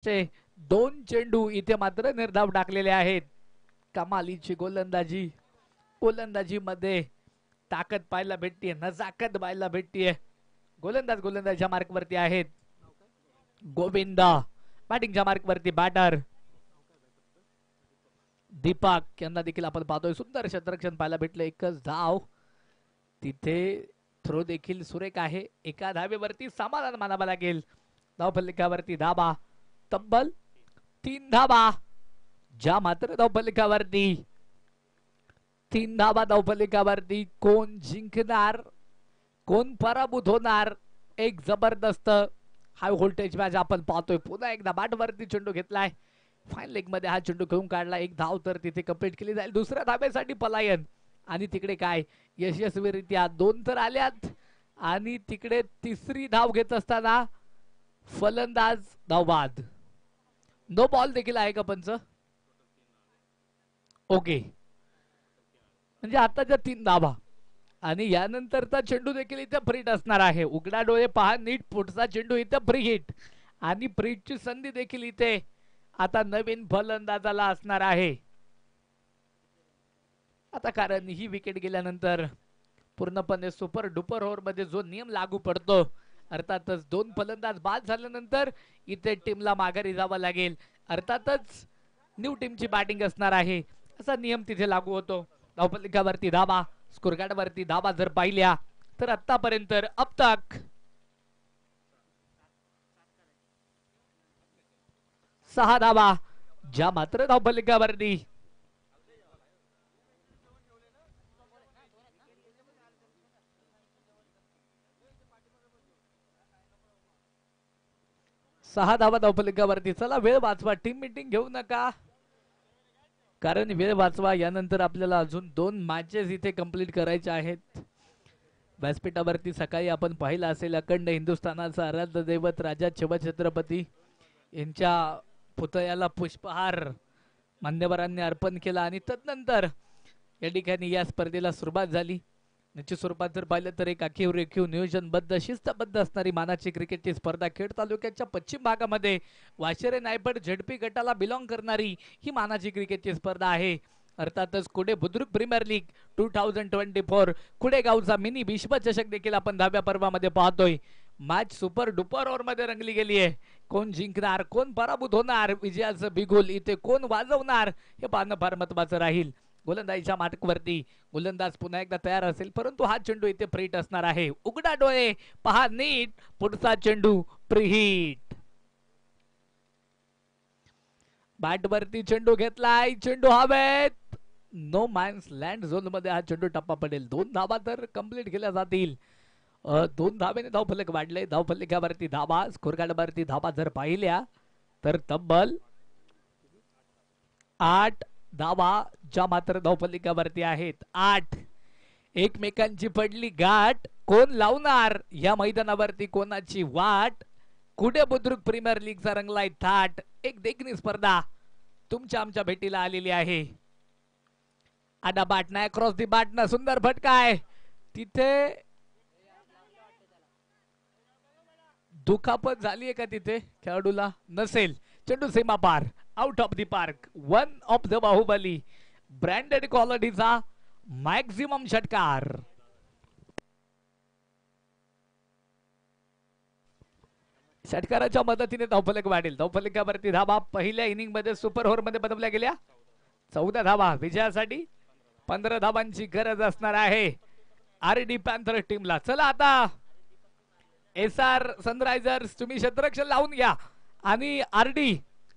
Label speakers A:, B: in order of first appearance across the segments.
A: चे दोन चेंडू इथे मात्र निर्धाव टाकलेले आहेत. कमालीची गोलंदाजी, गोलंदाजी मध्ये ताकद पाहायला भेटते, नजाकत पाहायला भेटते. गोलंदाजच्या मार्क वरती आहेत. गोविंद बॅटिंगच्या मार्क वरती बॅटर दीपक यांना देखील आपण पाहतोय. सुंदर क्षेत्ररक्षण पाहायला भेटलं. एकच धाव तिथे. थ्रो देखील सुरेख आहे. एका धावेवरती समाधान मानावं लागेल. धावफलकावरती धाबा तब्बल 3 धाबा, ज्या मात्र धावफलकावरती 3 धाबा. धावफलकावरती कोण जिंकणार, कोण पराभूत होणार, एक जबरदस्त हाय व्होल्टेज मॅच आपण पाहतोय. पुन्हा एकदा बॅटवरती चेंडू घेतलाय. फाईन लेग मध्ये हा चेंडू खेळून काढला. एक धाव तर तिथे कंप्लीट केली जाईल. दुसऱ्या धाब्यासाठी पलायन आणि तिकडे काय यशस्वीरित्या 2 तर आल्यात आणि तिकडे तिसरी धाव घेत असताना फलंदाज धावबाद. नो बॉल देखील आहे का पंच? ओके, म्हणजे आताच्या 3 धावा आणि यानंतरचा चेंडू देखील इथे फ्रीट असणार आहे. उघडा डोळे पहा नीट. पुढचा चेंडू इथे फ्री हिट आणि फ्रीटची संधी देखील इथे आता नवीन फलंदाजाला असणार आहे. आता कारण ही विकेट गेल्यानंतर पूर्णपणे सुपर डुपर ओव्हर मध्ये जो नियम लागू पडतो, अर्थातच 2 फलंदाज बाद झाल्यानंतर इथे टीमला माघारी जावं लागेल. अर्थातच न्यू टीमची बॅटिंग असणार आहे असा नियम तिथे लागू होतो. धावफलकावरती धाबा, स्कोर कार्ड वरती धाबा जर पाहिल्या तर आतापर्यंत अब तक 6 धाबा, ज्या मात्र धावफलकावरती 6 धावा धावफलकावरती. चला वेळ वाचवा, टीम मीटिंग घेऊ नका, कारण वेळ वाचवा. यानंतर आपल्याला अजून 2 मॅचेस इथे कंप्लीट करायचे आहेत. व्यासपीठावरती सकाळी आपण पाहिलं असेल अखंड हिंदुस्थानाचा आराध्य दैवत राजा शिवछत्रपती यांच्या पुतळ्याला पुष्पहार मान्यवरांनी अर्पण केला आणि तदनंतर या ठिकाणी या स्पर्धेला सुरुवात झाली. निश्चित स्वरूपात जर पाहिलं तर एक आखीव रेखीव नियोजनबद्ध शिस्तबद्ध असणारी मानाची क्रिकेटची स्पर्धा खेड तालुक्याच्या पश्चिम भागामध्ये वाशेरे नायपड झेडपी गटाला बिलॉंग करणारी ही मानाची क्रिकेटची स्पर्धा आहे. अर्थातच कुडे बुद्रुक प्रीमियर लीग 2024 कुडे गावचा मिनी विश्वचषक देखील आपण 10व्या पर्वामध्ये पाहतोय. मॅच सुपर डुपर ओव्हर मध्ये रंगली गेली आहे. कोण जिंकणार, कोण पराभूत होणार, विजयाचं बिगुल इथे कोण वाजवणार हे पाहणं फार महत्वाचं राहील. गोलंदाजीच्या मार्कवरती गोलंदाज पुन्हा एकदा तयार असेल, परंतु हा चेंडू इथे फ्रीट असणार आहे. उघडा डोळे पहा नीट. पुढचा चेंडू प्रीहिट. बॅटवरती चेंडू घेतलाय. चेंडू हवेत. नो मॅन्स लँड झोन मध्ये हा चेंडू टप्पा पडेल. 2 धावा तर कंप्लीट केल्या जातील. 2 धावेने धावफलक वाढले. धावफलकावरती धावा, स्कोर कार्डवरती धावा जर पाहिल्या तर तब्बल 8 धावा, ज्या मात्र धावफलकावरती आहेत 8. एकमेकांची पडली गाठ. कोण लावणार या मैदानावरती कोणाची वाट. कुडे बुद्रुक प्रीमियर लीगचा रंगलाय थाट. एक देखणी स्पर्धा तुमच्या आमच्या भेटीला आलेली आहे. आडा बाट नाही, क्रॉस दी बाट ना. सुंदर फटका आहे तिथे. दुखापत झाली आहे का तिथे खेळाडूला? नसेल. चेंडू सीमा पार, out of the park. 1 of the Bahubali branded क्वालिटीचा मॅक्झिमम षटकार. षटकाराच्या मदतीने धावफलक वाढेल. धावफलकावरती धावा पहिल्या इनिंग मध्ये सुपर ओव्हर मध्ये बनवल्या गेल्या. 14 धावा विजयासाठी 15 धावांची गरज असणार आहे आरडी पॅन्थर टीमला. चला आता SR सनरायझर्स तुम्ही क्षेत्ररक्षण लावून घ्या आणि आरडी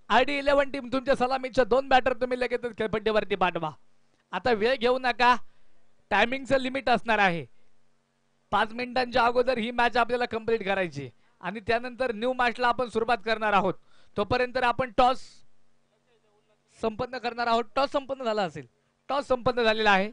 A: 11 टीम तुमच्या सलामीच्या 2 बॅटर तुम्ही लगेचच खेळपट्टीवरती पाठवा. आता वेळ घेऊ नका, टायमिंगचं लिमिट असणार आहे. 5 मिनिटांच्या अगोदर ही मॅच आपल्याला कंप्लीट करायची आणि त्यानंतर न्यू मॅचला आपण सुरुवात करणार आहोत. तोपर्यंत आपण टॉस संपन्न करणार आहोत. टॉस संपन्न झाला असेल. टॉस संपन्न झालेला आहे.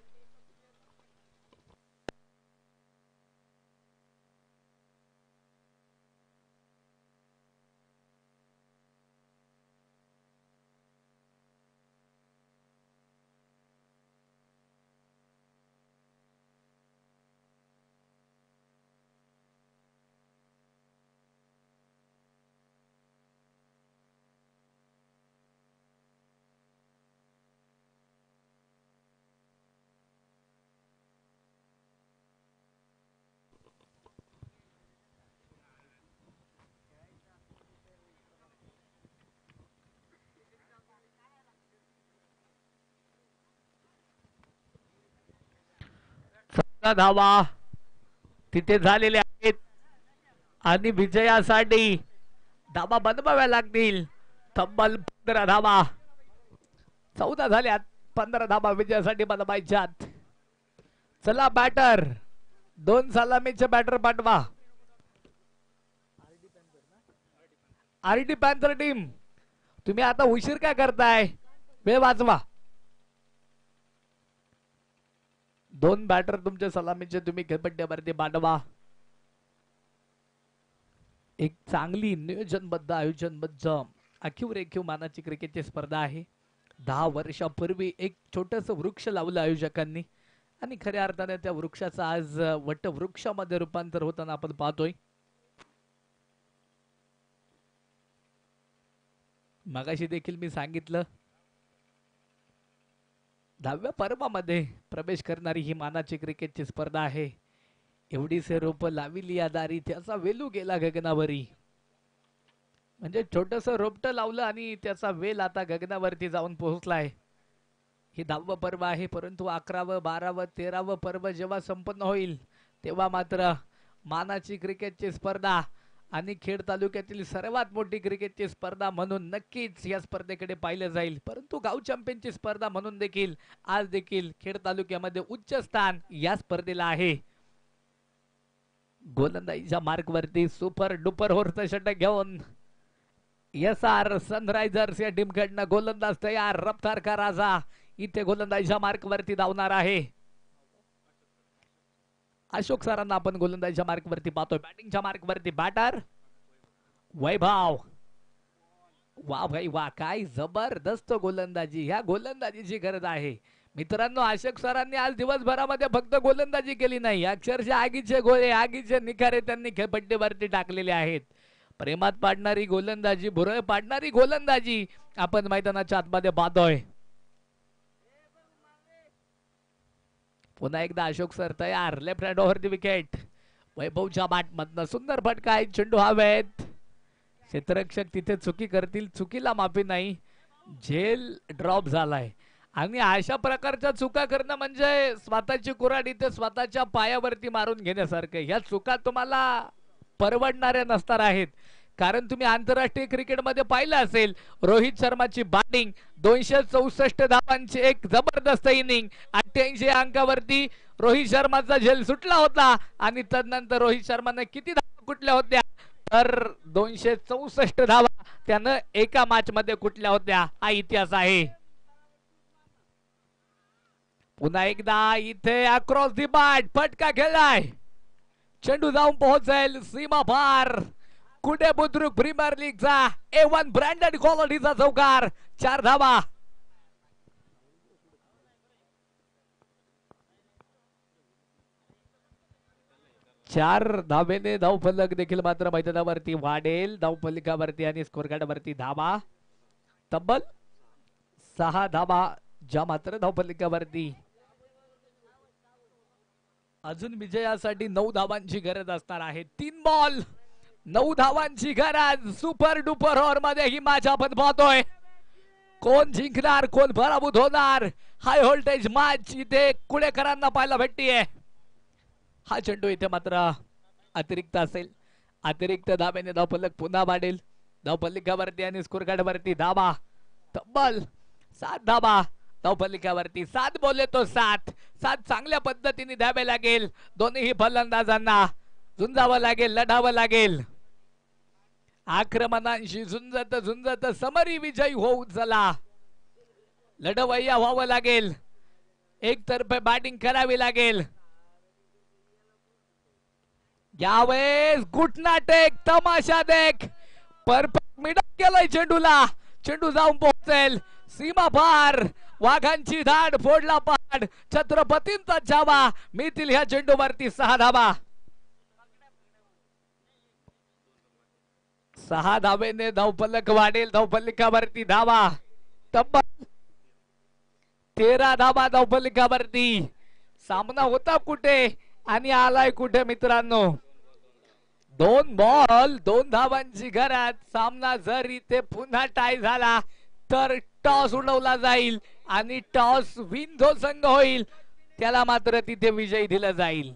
A: धावा तिथे झालेले आहेत आणि विजयासाठी धावा बनवाव्या लागतील. तब्बल 15 धावा, 14 झाल्यात, 15 धावा विजयासाठी बनवायच्यात. चला बॅटर, 2 सलामीचे बॅटर पाठवा. आरडी पॅन्थर टीम, तुम्ही आता उशीर काय करताय? वेळ वाचवा. 2 बॅटर तुमच्या सलामीचे तुम्ही खेळपट्ट्यावरती पाठवा. एक चांगली नियोजनबद्ध आयोजनबद्ध आखीव रेखीव मानाची क्रिकेटची स्पर्धा आहे. 10 वर्षापूर्वी एक छोटस वृक्ष लावलं आयोजकांनी आणि खऱ्या अर्थाने त्या वृक्षाचं आज वटवृक्षामध्ये रूपांतर होताना आपण पाहतोय. मगाशी देखील मी सांगितलं, 10व्या पर्वामध्ये प्रवेश करणारी ही मानाची क्रिकेटची स्पर्धा आहे. एवढीसे रोप लाविली या दारी, त्याचा वेलू गेला गगनावरी. म्हणजे छोटस रोपट लावलं आणि त्याचा वेल आता गगनावरती जाऊन पोहोचलाय. हे 10वं पर्व आहे, परंतु 11वं 12वं 13वं पर्व जेव्हा संपन्न होईल तेव्हा मात्र मानाची क्रिकेटची स्पर्धा आणि खेड तालुक्यातील सर्वात मोठी क्रिकेटची स्पर्धा म्हणून नक्कीच या स्पर्धेकडे पाहिलं जाईल. परंतु गाव चॅम्पियनची स्पर्धा म्हणून देखील आज देखील खेड तालुक्यामध्ये उच्च स्थान या स्पर्धेला आहे. गोलंदाजीच्या मार्क वरती सुपर डुपर होरचं षटक घेऊन SR सनरायझर्स या टीम कडनं गोलंदाज तयार. रफ्तार का राजा इथे गोलंदाजीच्या मार्क वरती धावणार आहे. अशोक सरांना आपण गोलंदाजीच्या मार्क वरती पाहतोय. बॅटिंगच्या मार्क वरती बॅटर वैभव. वा भाई वा, काय जबरदस्त गोलंदाजी. ह्या गोलंदाजीची गरज आहे मित्रांनो. अशोक सरांनी आज दिवसभरामध्ये फक्त गोलंदाजी केली नाही, अक्षरशः आगीचे गोळे आगीचे निखारे त्यांनी खेळपट्टीवरती टाकलेले आहेत. प्रेमात पाडणारी गोलंदाजी, भुरळ पाडणारी गोलंदाजी आपण मैदानाच्या आतमध्ये पाहतोय. पुन्हा एकदा अशोक सर तयार. Left hand over the wicket. वैभवच्या बॅट मधनं सुंदर फटका आहे. चेंडू हवेत. क्षेत्ररक्षक तिथे चुकी करतील, चुकीला माफी नाही. झेल ड्रॉप झालाय आणि अशा प्रकारच्या चुका करणं म्हणजे स्वतःची कुऱ्हाड इथे स्वतःच्या पायावरती मारून घेण्यासारखं. ह्या चुका तुम्हाला परवडणाऱ्या नसणार आहेत. कारण तुम्ही आंतरराष्ट्रीय क्रिकेटमध्ये पाहिलं असेल, रोहित शर्माची बॅटिंग 264 धावांची एक जबरदस्त इनिंग. 88 अंकावरती रोहित शर्माचा झेल सुटला होता आणि तदनंतर रोहित शर्माने किती धावा कुठल्या होत्या तर 264 धावा त्यानं एका मॅच मध्ये कुठल्या होत्या. हा इतिहास आहे. पुन्हा एकदा इथे अक्रॉस दी बॅट फटका खेळलाय. चेंडू जाऊन पोहोचेल सीमा पार. कुठे बुद्रुक प्रीमियर लीगचा A1 ब्रँडेड क्वालिटीचा चौकार. 4 धावा. चार धावेने धावफलक देखील मात्र मैदानावरती वाढेल. धावफलकावरती आणि स्कोर कार्डवरती धावा तब्बल 6 धावा ज्या मात्र धावफलकावरती. अजून विजयासाठी 9 धावांची गरज असणार आहे. 3 बॉल 9 धावांची गरज. सुपर डुपर ओव्हर मध्ये ही मॅच आपण पाहतोय. कोण जिंकणार कोण पराभूत होणार, हाय व्होल्टेज मॅच इथे कुळेकरांना पाहायला भेटतीये. हा चेंडू इथे मात्र अतिरिक्त असेल. अतिरिक्त धावेने धावफलक पुन्हा वाढेल. धावफलकावरती आणि स्कोर कार्डवरती धावा तब्बल 7 धावा. धावफलकावरती 7 बोलले तो 7 चांगल्या पद्धतीने द्यावे लागेल. दोन्ही फलंदाजांना झुंजावं लागेल, लढावं लागेल. आक्रमणांशी झुंजत झुंजत समरी विजयी होऊ चला. लढवय्या व्हावं लागेल. एकतर्फे बॅटिंग करावी लागेल. यावेळेस घुटना टेक तमाशा देख. परफेक्ट मिडल केलंय चेंडूला. चेंडू जाऊन पोहोचेल सीमा पार. वाघांची धाड फोडला पाड. छत्रपतींचा जावा. मिळतील ह्या चेंडूवरती 6 धावा. 6 धावेने धावफलक वाढेल. धावफलकावरती धावा तब्बल 13 धावा धावफलकावरती. सामना होता कुठे आणि आलाय कुठे मित्रांनो. 2 बॉल 2 धावांची गरज. सामना जर इथे पुन्हा टाय झाला तर टॉस उडवला जाईल आणि टॉस विन जो संघ होईल त्याला मात्र तिथे विजयी दिला जाईल.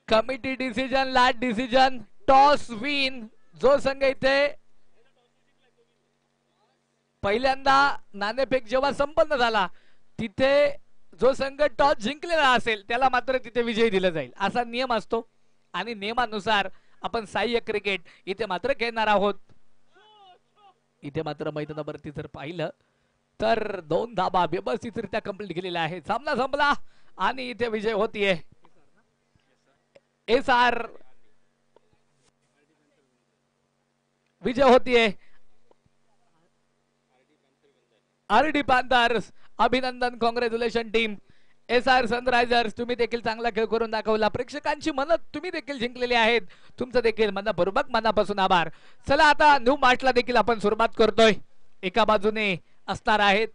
A: Committee decision, last decision, toss win. जो संघ इथे पहिल्यांदा नाणेफेक जेव्हा संपन्न झाला तिथे जो संघ टॉस जिंकलेला असेल त्याला मात्र तिथे विजयी दिला जाईल असा नियम असतो आणि नियमानुसार आपण सहाय्यक क्रिकेट इथे मात्र खेळणार आहोत. इथे मात्र मैदानावरती जर पाहिलं तर 2 धाबा व्यवस्थितरित्या कंप्लीट केलेल्या आहेत. सामना संपला आणि इथे विजय होतीये SR. विजय होतीये RD पॅन्थर्स. अभिनंदन, कॉंग्रॅच्युलेशन टीम. SR सनरायझर्स तुम्ही देखील चांगला खेळ करून दाखवला. प्रेक्षकांची मन तुम्ही देखील जिंकलेली आहेत. तुमचं देखील मनपूर्वक मनापासून आभार. चला आता न्यू मॅचला देखील आपण सुरुवात करतोय. एका बाजूने असणार आहेत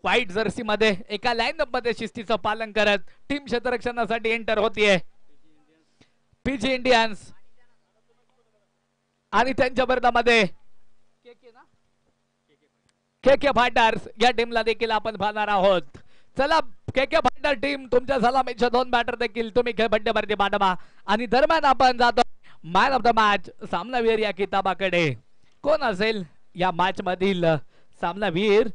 A: व्हाईट जर्सी मध्ये एका लाईनअप मध्ये शिस्तीचं पालन करत टीम क्षेत्ररक्षणासाठी एंटर होतीये PG इंडियन्स आणि त्यांच्या विरोधामध्ये KK फायटर्स. या टीमला देखील आपण पाहणार आहोत. चला KK फायटर टीम तुमच्या सलामीच्या 2 बॅटर देखील तुम्ही खेळपट्टीवरती पाठवा आणि दरम्यान आपण जातो मॅन ऑफ द मॅच सामनावीर या किताबाकडे. कोण असेल या मॅच मधील सामनावीर?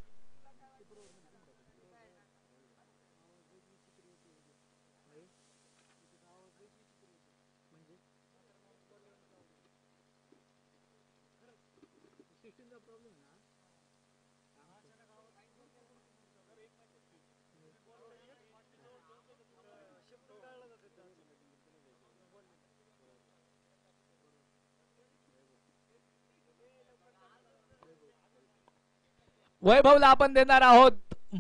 A: वैभवला आपण देणार आहोत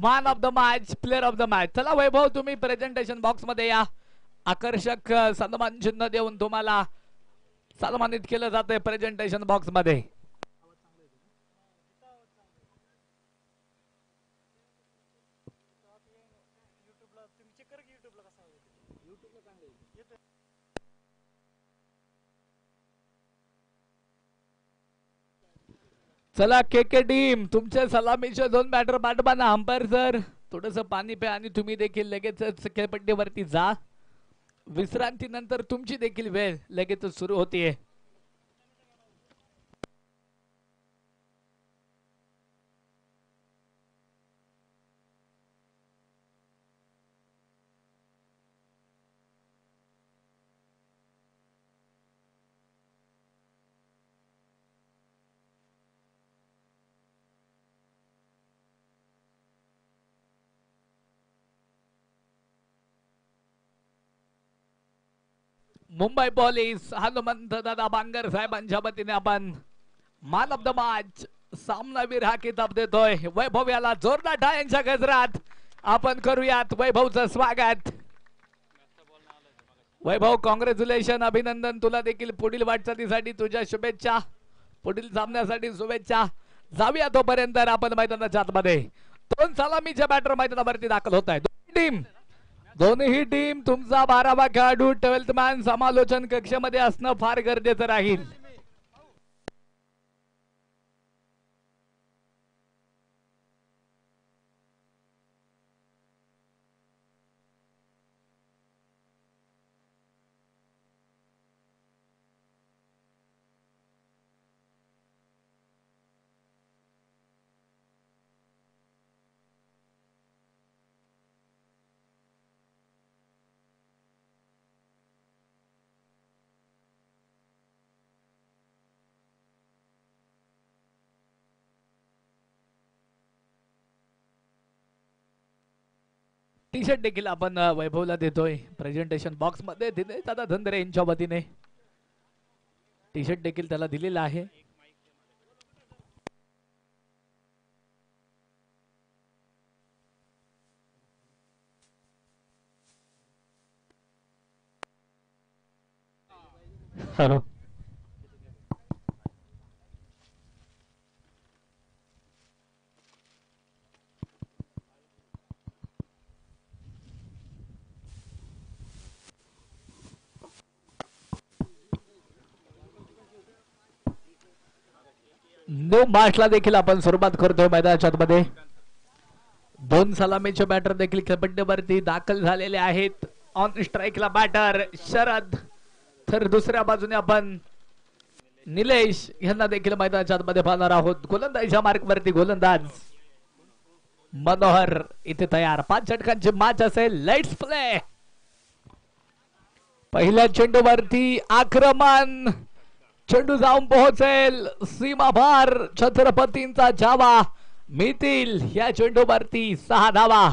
A: man of the match, player of the match. चला वैभव तुम्ही प्रेझेंटेशन बॉक्स मध्ये या. आकर्षक सन्मान चिन्ह देऊन तुम्हाला सन्मानित केलं जातंय प्रेझेंटेशन बॉक्स मध्ये. चला KK टीम तुमच्या सलामीचे 2 बॅटर पाठवा ना. अंपायर सर थोडस पाणी प्या आणि तुम्ही देखील लगेचच खेळपट्टीवरती जा. विश्रांतीनंतर तुमची देखील वेळ लगेचच सुरू होतीये. मुंबई पोलीस हनुमंत दादा बांगर साहेबांच्या वतीने आपण मॅन ऑफ द मॅच सामनावीर हा किताब देतोय. वैभव याला जोरदार टाळ्यांच्या गजरात आपण करूयात वैभवचं स्वागत. वैभव कॉंग्रॅच्युलेशन, अभिनंदन. तुला देखील पुढील वाटचालीसाठी तुझ्या शुभेच्छा, पुढील सामन्यासाठी शुभेच्छा. जाऊया तोपर्यंत आपण मैदानाच्या आतमध्ये 2 सलामीच्या बॅटर मैदानावरती दाखल होत आहे. दोन्ही टीम तुमचा 12वा खेळाडू 12th मॅन समालोचन कक्षामध्ये असणं फार गरजेचं राहील. टी शर्ट देखील आपण वैभवला देतोय प्रेझेंटेशन बॉक्स मध्ये. दिनेश दादा धंदरे यांच्या वतीने टी शर्ट देखील त्याला दिलेला आहे. हॅलो नो मॅचला देखील आपण सुरुवात करतोय मैदानाच्या मध्ये. दोन सलामीचे बॅटर देखील खेळपट्टीवरती दाखल झालेले आहेत. ऑन स्ट्राईकला बॅटर शरद, तर दुसऱ्या बाजूने आपण निलेश यांना देखील मैदानाच्या आतमध्ये पाहणार आहोत. गोलंदाजीच्या मार्कवरती गोलंदाज मनोहर इथे तयार. 5 षटकांची मॅच असेल. Let's play. पहिल्या चेंडूवरती आक्रमण, चेंडू जाऊन पोहोचेल सीमाभार. छत्रपतींचा जावा मिळतील या चेंडूवरती 6 धावा.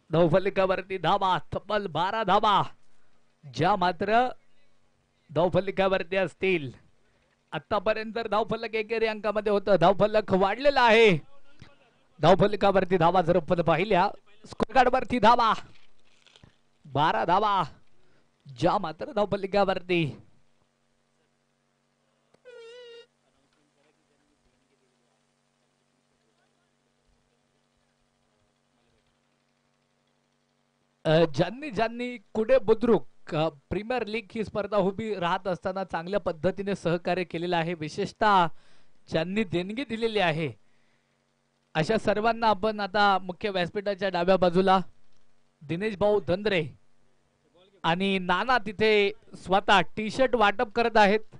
A: धावफलकावरती धावा, तब्बल 12 धावा ज्या मात्र धावफलकावरती असतील. आतापर्यंत धावफलक एकेरी अंकामध्ये होतं. धावफलक वाढलेला आहे. धावफलकावरती धावा जर आपण पाहिल्या, स्कोर कार्ड वरती धावा 12 धावा ज्या मात्र धावफलकावरती. ज्यांनी ज्यांनी कुडे बुद्रुक प्रीमियर लीग ही स्पर्धा उभी राहत असताना चांगल्या पद्धतीने सहकार्य केलेलं आहे, विशेषतः ज्यांनी देणगी दिलेली आहे, अशा सर्वांना आपण आता मुख्य व्यासपीठाच्या डाव्या बाजूला दिनेश भाऊ धंद्रे आणि नाना तिथे स्वतः टी शर्ट वाटप करत आहेत.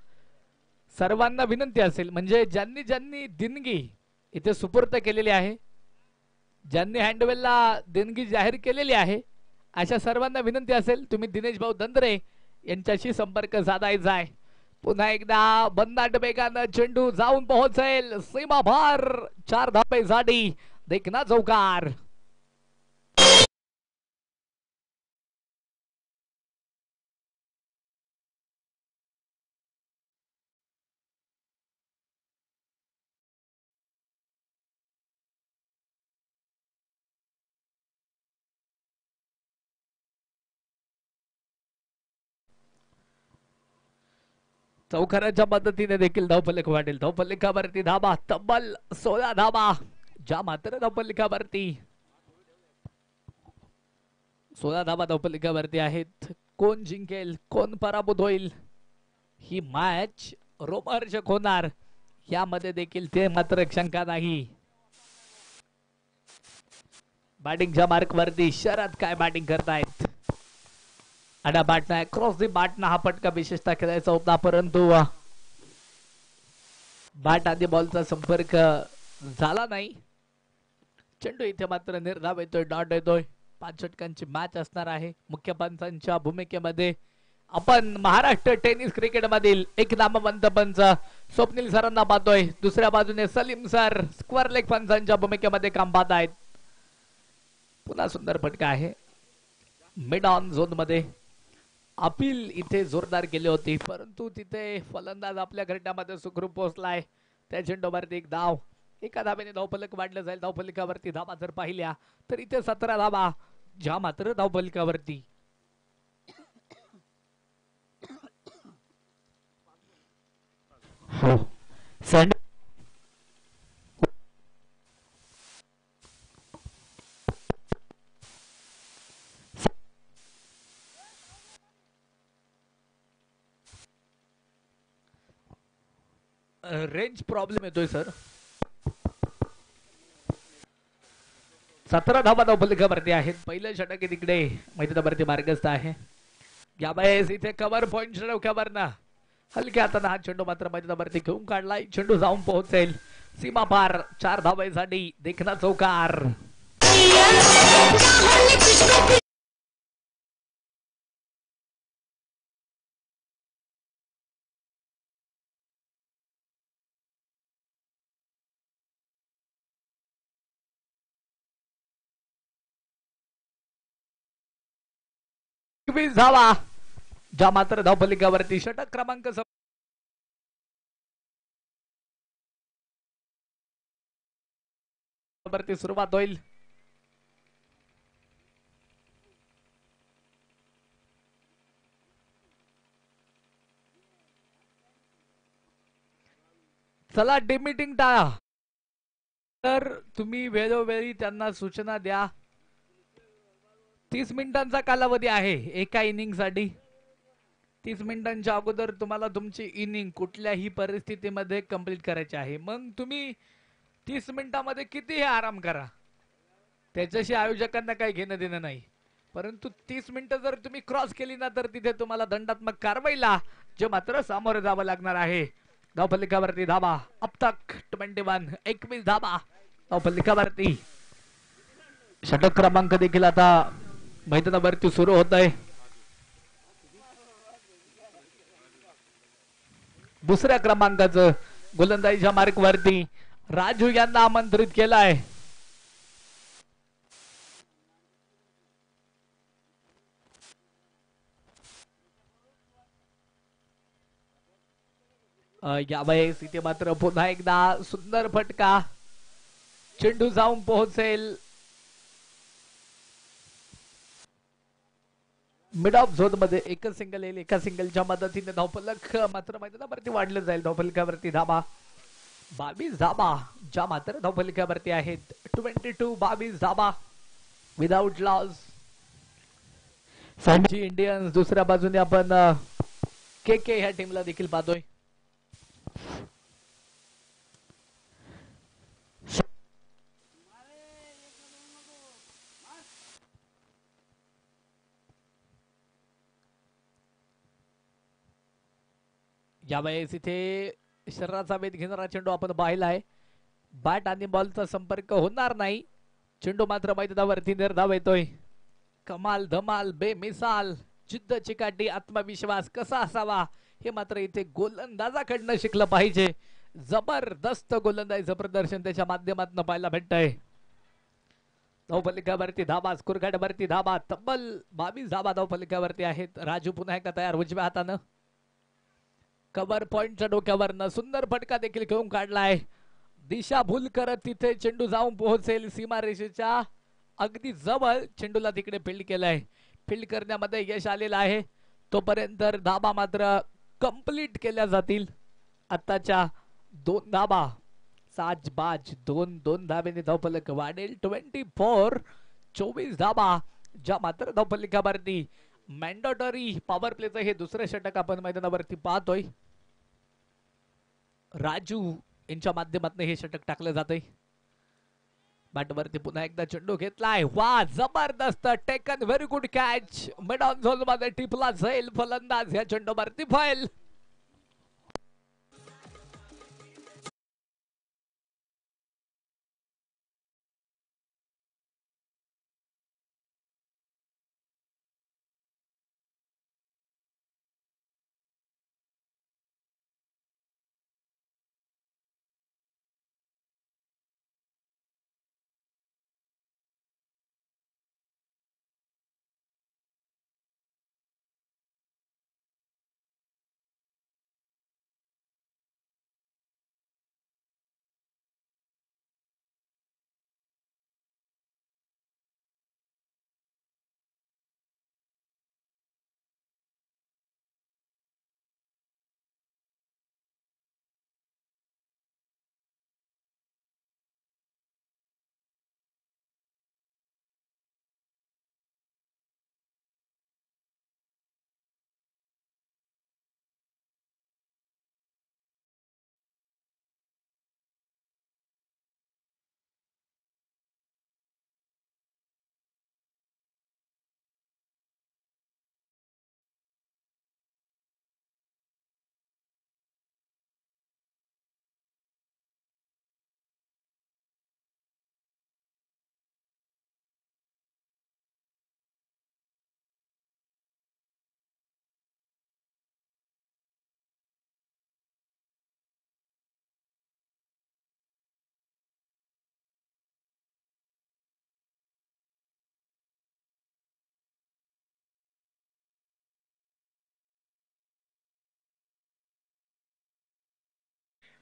A: सर्वांना विनंती असेल, म्हणजे ज्यांनी ज्यांनी देणगी इथे सुपूर्द केलेली आहे, ज्यांनी हँडवेलला देणगी जाहीर केलेली आहे, अशा सर्वांना विनंती असेल तुम्ही दिनेश भाऊ धंद्रे यांच्याशी संपर्क साधायचा आहे. पुन्हा एकदा बंदाट वेगानं चेंडू जाऊन पोहोचेल सीमाभार. 4 धावेसाठी देखना चौकार. चौकाराच्या मदतीने देखील धावफलक वाढेल. धावफलकावरती धाबा, तब्बल 16 धाबा ज्या मात्र धावफलकावरती 16 धाबा धावफलकावरती आहेत. कोण जिंकेल, कोण पराभूत होईल, ही मॅच रोमांचक होणार यामध्ये देखील ते मात्र शंका नाही. बॅटिंगच्या मार्कवरती शरद काय बॅटिंग करतायत. आडा बाटना क्रॉस दी बाटना हा फटका विशेषतः खेळायचा होता, परंतु बॅट आधी बॉलचा संपर्क झाला नाही. चेंडू इथे मात्र निर्धाव येतोय, डॉट येतोय. 5 षटकांची मॅच असणार आहे. मुख्य पंचांच्या भूमिकेमध्ये आपण महाराष्ट्र टेनिस क्रिकेट मधील एक नामवंत पंच स्वप्नील सरांना पाहतोय. दुसऱ्या बाजूने सलीम सर स्क्वेअर लेग पंचांच्या भूमिकेमध्ये काम पाहत आहेत. पुन्हा सुंदर फटका आहे. मिड ऑन झोन मध्ये अपील इथे जोरदार केली होती, परंतु तिथे फलंदाज आपल्या घरट्यामध्ये सुखरूप पोहोचलाय. त्या चेंडूवरती एक धाव, एका धावेने धावफलक वाढलं जाईल. धावफलकावरती धावा जर पाहिल्या तर इथे 17 धावा ज्या मात्र धावफलकावरती. हो रेंज प्रॉब्लेम येतोय सर. 17 धावा धावफलकावरती आहेत. पहिलं षटक तिकडे मैदानावरती मार्गस्थ आहे. यावेळेस इथे कव्हर पॉइंट डोक्यावर ना हलक्या हाताने हा चेंडू मात्र मैदानावरती घेऊन काढलाय. चेंडू जाऊन पोहोचेल सीमा पार. 4 धावांसाठी देखना चौकार. धावा ज्या मात्र धावफलकावरती षटक क्रमांक वरती सुरुवात होईल. चला डिमिटिंग टाळा. तर तुम्ही वेळोवेळी त्यांना सूचना द्या. 30 मिनिटांचा कालावधी आहे एका इनिंग साठी. 30 मिनिटांच्या अगोदर तुम्हाला तुमची इनिंग कुठल्याही परिस्थितीमध्ये कंप्लीट करायची आहे. मग तुम्ही 30 मिनिटांमध्ये कितीही आराम करा, त्याच्याशी आयोजकांना काही घेणं देणं नाही. परंतु 30 मिनिटं जर तुम्ही क्रॉस केली ना तर तिथे तुम्हाला दंडात्मक कारवाईला जे मात्र सामोरे जावं लागणार आहे. धावफलकावरती धाबा अब तक 21 धाबा धावफलकावरती. षटक क्रमांक देखील आता मैदानावरती सुरू होत आहे. दुसऱ्या क्रमांकाचं गोलंदाजीच्या मार्कवरती राजू यांना आमंत्रित केलं आहे. यावेळेस इथे मात्र पुन्हा एकदा सुंदर फटका. चेंडू जाऊन पोहोचेल मिड ऑफ झोन मध्ये. एकच सिंगल येईल. एका सिंगलच्या मदतीने धावफलक मात्र मैदानावरती वाढलं जाईल. धावफलकावरती धाबा 22 धाबा ज्या मात्र धावफलकावरती आहेत. 22 धाबा विदाउट लॉस. फॅन्सी इंडियन्स दुसऱ्या बाजूने आपण के के ह्या टीमला देखील पाहतोय. यावेळेस इथे शरीराचा वेध घेणारा चेंडू आपण पाहिला आहे. बॅट आणि बॉलचा संपर्क होणार नाही. चेंडू मात्र मैदानावरती निर्धाव येतोय. कमाल धमाल बेमिसाल जिद्द चिकाटी आत्मविश्वास कसा असावा हे मात्र इथे गोलंदाजाकडनं शिकलं पाहिजे. जबरदस्त गोलंदाजीचं प्रदर्शन त्याच्या माध्यमातून पाहायला भेटतंय. धावफलकावरती धाबा स्कोरकार्डवरती धाबा तब्बल 22 धाबा धावफलकावरती आहेत. राजू पुन्हा एकदा तयार उजव्या हातानं. कव्हर पॉइंटच्या डोक्यावरनं सुंदर फटका देखील घेऊन काढलाय. दिशा भूल करत तिथे चेंडू जाऊन पोहोचेल सीमारेषेच्या अगदी जवळ. चेंडूला तिकडे फील्ड केलाय. फील्ड करण्यामध्ये यश आलेलं आहे. तोपर्यंत धाबा मात्र कंप्लीट केल्या जातील. आताच्या 2 धाबा साजबाज 2 धावेने धावफलक वाढेल. 24 धाबा ज्या मात्र धावफलकावरती मॅन्डेटरी पॉवर प्लेचं हे दुसरं षटक आपण मैदानावरती पाहतोय. राजू यांच्या माध्यमातून हे षटक टाकलं जातंय. बॅटवरती पुन्हा एकदा चेंडू घेतलाय. वा जबरदस्त taken very good catch. Mid on zone मध्ये टिपला जाईल फलंदाज ह्या चेंडूवरती फैल.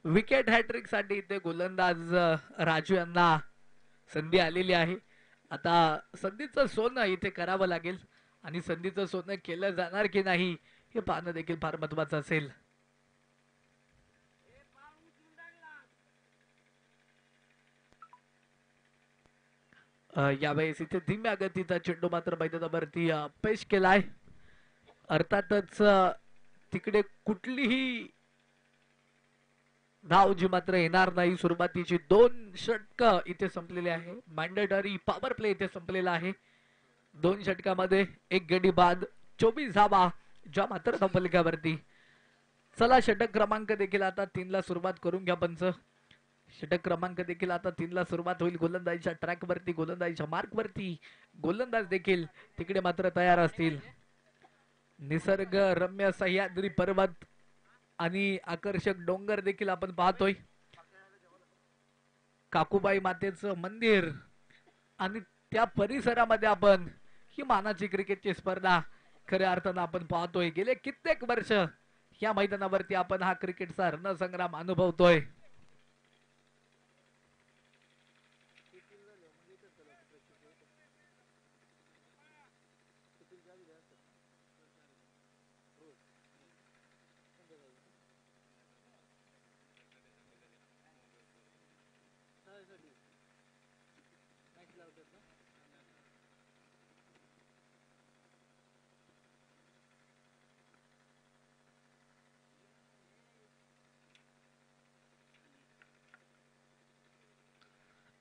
A: विकेट हॅट्रिक साठी इथे गोलंदाज राजू यांना संधी आलेली आहे. आता संधीचं सोनं इथे करावं लागेल आणि संधीचं सोनं केलं जाणार की नाही हे पाहणं देखील फार महत्वाचं असेल. यावेळेस इथे धीम्या गतीचा चेंडू मात्र मैदानावरती पेश केलाय. अर्थातच तिकडे कुठलीही धाव जी मात्र येणार नाही. सुरुवातीची 2 षटक इथे संपलेले आहे. मॅन्डेटरी पॉवर प्ले इथे संपलेला आहे. 2 षटकामध्ये 1 गडी बाद 24 धावा ज्या मात्र धावफलकावरती. चला षटक क्रमांक देखील आता 3 ला सुरुवात करून घ्या पंच. षटक क्रमांक देखील आता 3 ला सुरुवात होईल. गोलंदाजीच्या ट्रॅक वरती, गोलंदाजीच्या मार्क वरती गोलंदाज देखील तिकडे मात्र तयार असतील. निसर्ग रम्य सह्याद्री पर्वत आणि आकर्षक डोंगर देखील आपण पाहतोय. काकूबाई मातेचं मंदिर आणि त्या परिसरामध्ये आपण ही मानाची क्रिकेटची स्पर्धा खऱ्या अर्थानं आपण पाहतोय. गेले कित्येक वर्ष या मैदानावरती आपण हा क्रिकेटचा रणसंग्राम अनुभवतोय.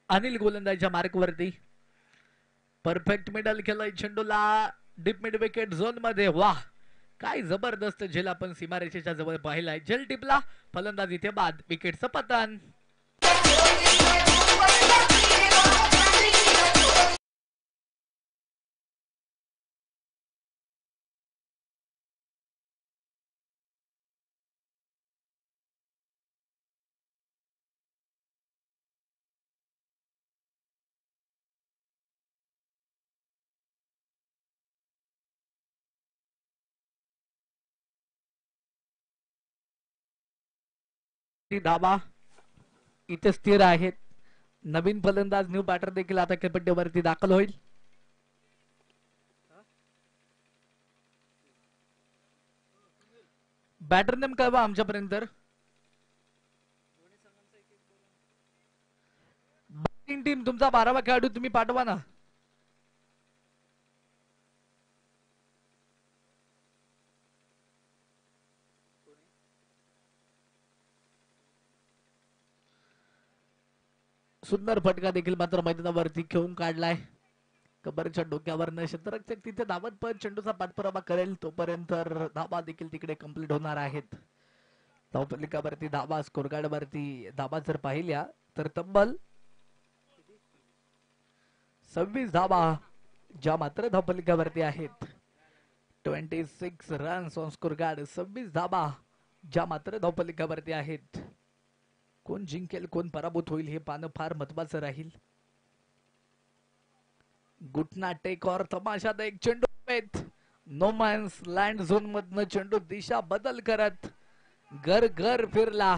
A: अनिल गोलंदाजीच्या मार्क वरती परफेक्ट मिडल केलंय चेंडूला डीप मिड विकेट झोन मध्ये. वाह, काय जबरदस्त झेल आपण सीमारेषेच्या जवळ पाहिलाय. झेल टिपला, फलंदाज इथे बाद, विकेटचं पतन. धाबा इथे स्थिर आहेत. नवीन फलंदाज न्यू बॅटर देखील आता खेळपट्टीवरती दाखल होईल. बॅटर नेम कळवा आमच्यापर्यंत. बॅटिंग टीम तुमचा 12वा खेळाडू तुम्ही पाठवा ना. सुंदर फटका देखील मात्र मैदानावरती खेळून काढलाय. कबरच्या डोक्यावर शतरक्षक तिथे धावत पण चेंडूचा पाठपुरावा करेल तोपर्यंत धाबा देखील तिकडे कंप्लीट होणार आहेत. धावफलकावरती धाबा, स्कोर कार्ड वरती धाबा जर पाहिल्या तर तब्बल 26 धाबा ज्या मात्र धावफलकावरती आहेत. 26 रन्स ऑन स्कोर कार्ड. 26 धाबा ज्या मात्र धावफलकावरती आहेत. कोण जिंकेल कोण पराभूत होईल हे पाहणं फार महत्वाचं राहील. गुटना टेक और तमाशादायक चेंडू नो मॅन्स लँड झोन मधनं चेंडू दिशा बदल करत घर घर फिरला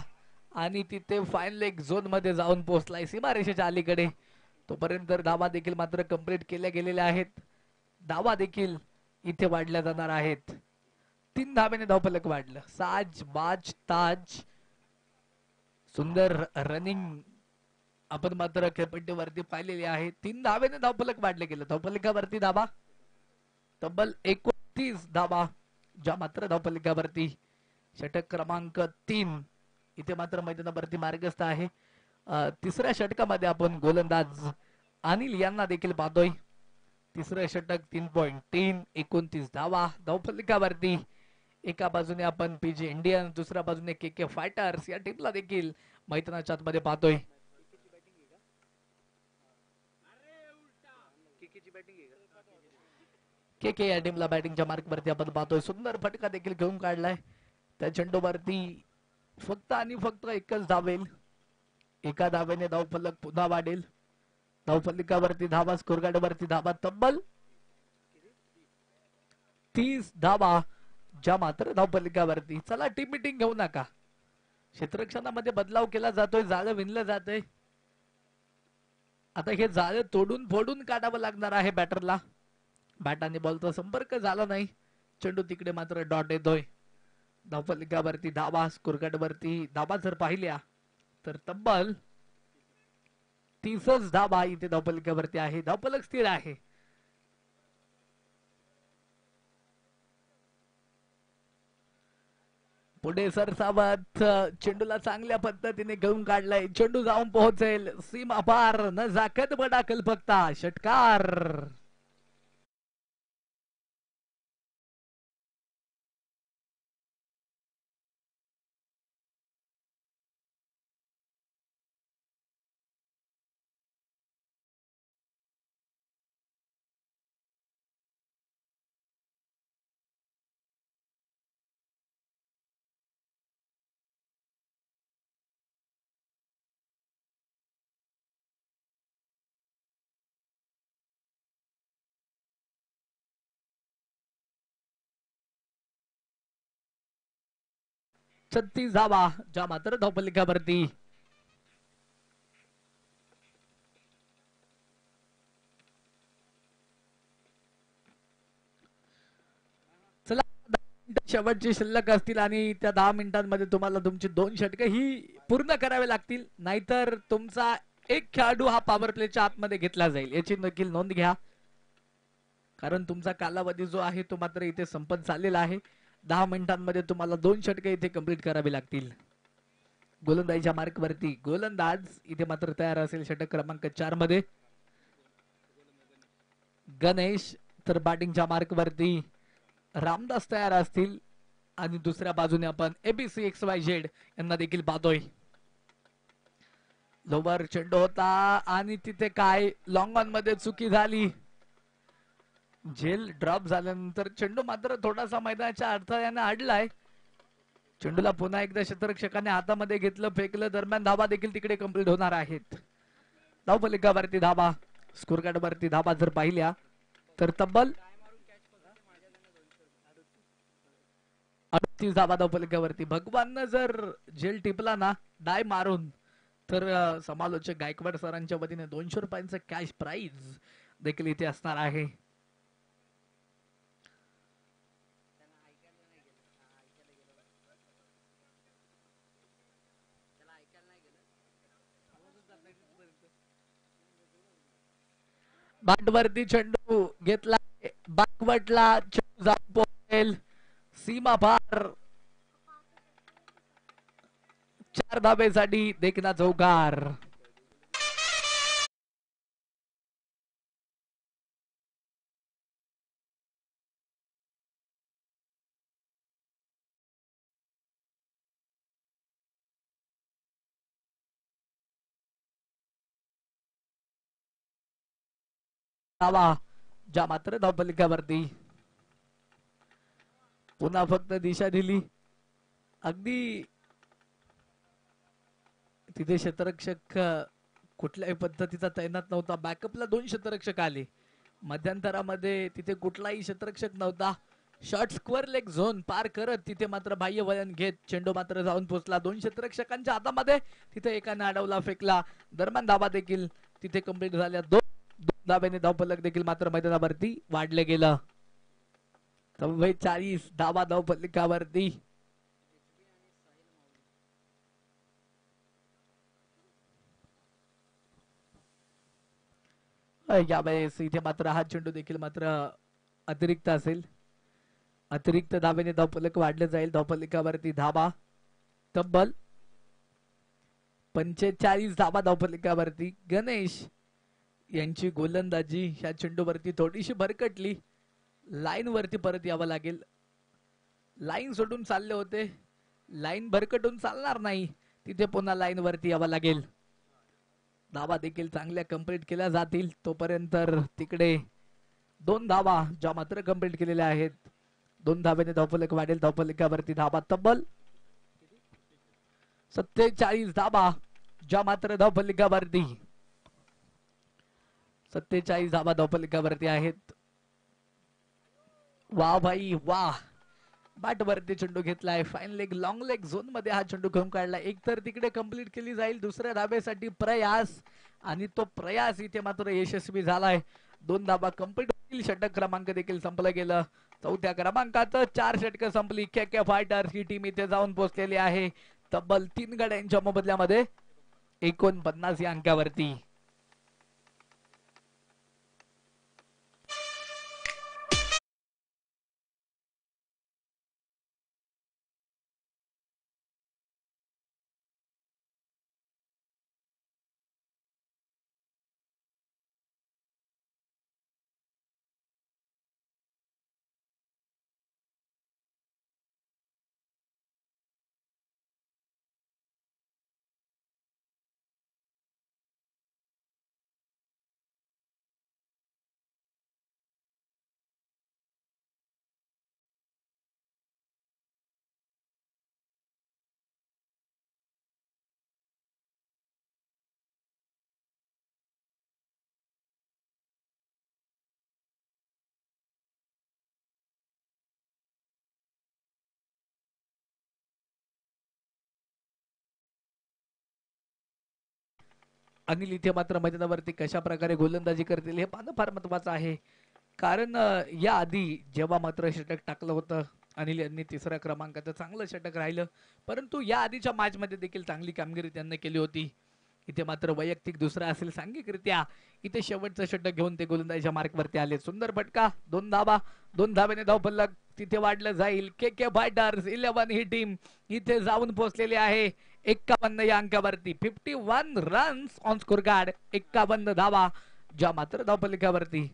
A: आणि तिथे फाईन लेग झोन मध्ये जाऊन पोहोचलाय सीमारेषेच्या अलीकडे. तोपर्यंत धावा देखील मात्र कंप्लीट केल्या गेलेल्या आहेत. धावा देखील इथे वाढल्या जाणार आहेत. 3 धाब्याने धावफलक वाढलं. साज बाज ताज सुंदर रनिंग आपण मात्र खेळपट्टीवरती पाहिलेली आहे. 3 धाब्याने धावफलक वाढले गेलं. धावफलकावरती धाबा तब्बल 29 धाबा ज्या मात्र धावफलकावरती. षटक क्रमांक 3 इथे मात्र मैदानावरती मार्गस्थ आहे. तिसऱ्या षटकामध्ये आपण गोलंदाज अनिल यांना देखील पाहतोय. तिसरं षटक 3.3 29 धावा धावफलकावरती. एका बाजूने आपण पीजी इंडियन, दुसऱ्या बाजूने के फायटर्स या टीमला देखील मैदानाच्या आतमध्ये पाहतोय. के या टीमला बॅटिंगच्या मार्क वरती आपण पाहतोय. सुंदर फटका देखील घेऊन काढलाय. त्या चेंडूवरती फक्त आणि फक्त एकच धावेल. एका धावेने धावफलक पुन्हा वाढेल. धावफलकावरती धावा, स्कोर कार्ड वरती धावा तब्बल 30 धावा ज्या मात्र धावफलकावरती. चला टीम मीटिंग घेऊ नका. क्षेत्ररक्षणामध्ये बदलाव केला जातोय, जाळं विणलं जातंय. आता हे जाळं तोडून फोडून काढावं लागणार आहे बॅटरला. बॅटाने बॉलचा संपर्क झाला नाही. चेंडू तिकडे मात्र डॉट येतोय. धावफलकावरती धावा, स्कोरकार्ड वरती धावा जर पाहिल्या तर तब्बल 30 धावा इथे धावफलकावरती आहे. धावफलक स्थिर आहे. पुढे सरसावत चेंडूला चांगल्या पद्धतीने घेऊन काढलाय. चेंडू जाऊन पोहोचेल सीमा पार, न जाकत बडा कल्पकता. षटकार. छत्तीस धावा ज्या मात्र धावफलकावरती. चला शेवटची शिल्लक असतील आणि त्या 10 मिनिटांमध्ये तुम्हाला तुमची 2 षटके ही पूर्ण करावे लागतील, नाहीतर तुमचा एक खेळाडू हा पॉवर प्लेच्या आतमध्ये घेतला जाईल. याची नक्कीच नोंद घ्या, कारण तुमचा कालावधी जो आहे तो मात्र इथे संपत झालेला आहे. 10 मिनिटांमध्ये तुम्हाला 2 षटके इथे कंप्लीट करावी लागतील. गोलंदाजीच्या मार्क वरती गोलंदाज इथे मात्र तयार असेल. षटक क्रमांक 4 मध्ये गणेश, तर बॅटिंगच्या मार्क वरती रामदास तयार असतील. आणि दुसऱ्या बाजूने आपण ABC XYZ यांना देखील पाहतोय. लोवर चेंडू होता आणि तिथे काय लॉंग ऑन मध्ये चुकी झाली. झेल ड्रॉप झाल्यानंतर चेंडू मात्र थोडासा मैदानाच्या अडथळ्याने अडलाय. चेंडूला पुन्हा एकदा क्षेत्ररक्षकाने हातामध्ये घेतलं, फेकलं. दरम्यान धावा देखील तिकडे कंप्लीट होणार आहेत. धावफलकावरती धावा, स्कोर कार्ड वरती धावा जर पाहिल्या तर तब्बल 38 धावा धावफलकावरती. भगवान जर झेल टिपला ना डाय मारून, तर समालोचक गायकवाड सरांच्या वतीने 200 रुपयांचं कॅश प्राइज देखील इथे असणार आहे. बाटवरती चेंडू घेतला, बॅकवर्डला चेंडू जाऊन पोहोचेल सीमा पार. 4 धावेसाठी देखना चौकार. धावा ज्या मात्र धावफलकावरती. पुन्हा फक्त दिशा दिली. अगदी तिथे क्षेत्ररक्षक कुठल्याही पद्धतीचा तैनात नव्हता. बॅकअपला 2 क्षेत्ररक्षक आले. मध्यंतरामध्ये तिथे कुठलाही क्षेत्ररक्षक नव्हता. शॉर्ट स्क्वेअर लेग झोन पार करत तिथे मात्र बाह्य वळण घेत चेंडू मात्र जाऊन पोहोचला 2 क्षेत्ररक्षकांच्या हातामध्ये. तिथे एकाने अडवला, फेकला. दरम्यान धावा देखील तिथे कंप्लीट झाल्या. 2 धाब्याने धावफलक देखील मात्र मैदानावरती वाढले गेलं. 44 धावा धावफलकावरती. यावेळेस इथे मात्र हा चेंडू देखील मात्र अतिरिक्त असेल. अतिरिक्त धावेने धावफलक वाढले जाईल. धावफलकावरती धावा तब्बल 45 धावा धावफलकावरती. गणेश यांची गोलंदाजी ह्या चेंडूवरती थोडीशी भरकटली. लाईन वरती परत यावं लागेल. लाईन सोडून चालले होते, लाईन भरकटून चालणार नाही, तिथे पुन्हा लाईन वरती यावं लागेल. धावा देखील चांगल्या कंप्लीट केल्या जातील. तोपर्यंत तिकडे 2 धावा ज्या मात्र कंप्लीट केलेल्या आहेत. 2 धावेने धावफलक वाढेल. धावफलकावरती धावा तब्बल 47 धावा ज्या मात्र धावफलकावरती. 47 धावा धावफलकावरती आहेत. वाह भाई वाह. बाट वरती चेंडू घेतलाय. Fine leg long leg zone मध्ये हा चेंडू घेऊन काढला. एक तर तिकडे कंप्लीट केली जाईल, दुसऱ्या धाब्यासाठी प्रयास आणि तो प्रयास इथे मात्र यशस्वी झालाय. 2 धाबा कंप्लीट होतील. षटक क्रमांक देखील संपलं गेलं. चौथ्या क्रमांकाचं 4 षटकं संपली. के फायटर्स ही टीम इथे जाऊन पोहोचलेली आहे तब्बल 3 गड्यांच्या मोबदल्यामध्ये 49 या अंकावरती. अनिल इथे मात्र मैदानावरती कशा प्रकारे गोलंदाजी करतील हे पाहणं फार महत्वाचं आहे. कारण या आधी जेव्हा मात्र षटक टाकलं होतं अनिल यांनी, तिसऱ्या क्रमांकाचं चांगलं षटक राहिलं, परंतु या आधीच्या मॅच मध्ये देखील चांगली कामगिरी त्यांनी केली होती. इथे मात्र वैयक्तिक दुसरा असेल सांघिकरित्या इथे शेवटचं षटक घेऊन ते गोलंदाजीच्या मार्कवरती आले. सुंदर फटका, 2 धाबा, 2 धाब्याने धावफलक तिथे वाढलं जाईल. के फायटर्स 11 ही टीम इथे जाऊन पोहोचलेली आहे 51 या अंकावरती. 51 रन्स ऑन स्कोर कार्ड, 51 धावा ज्या मात्र धावफलकावरती.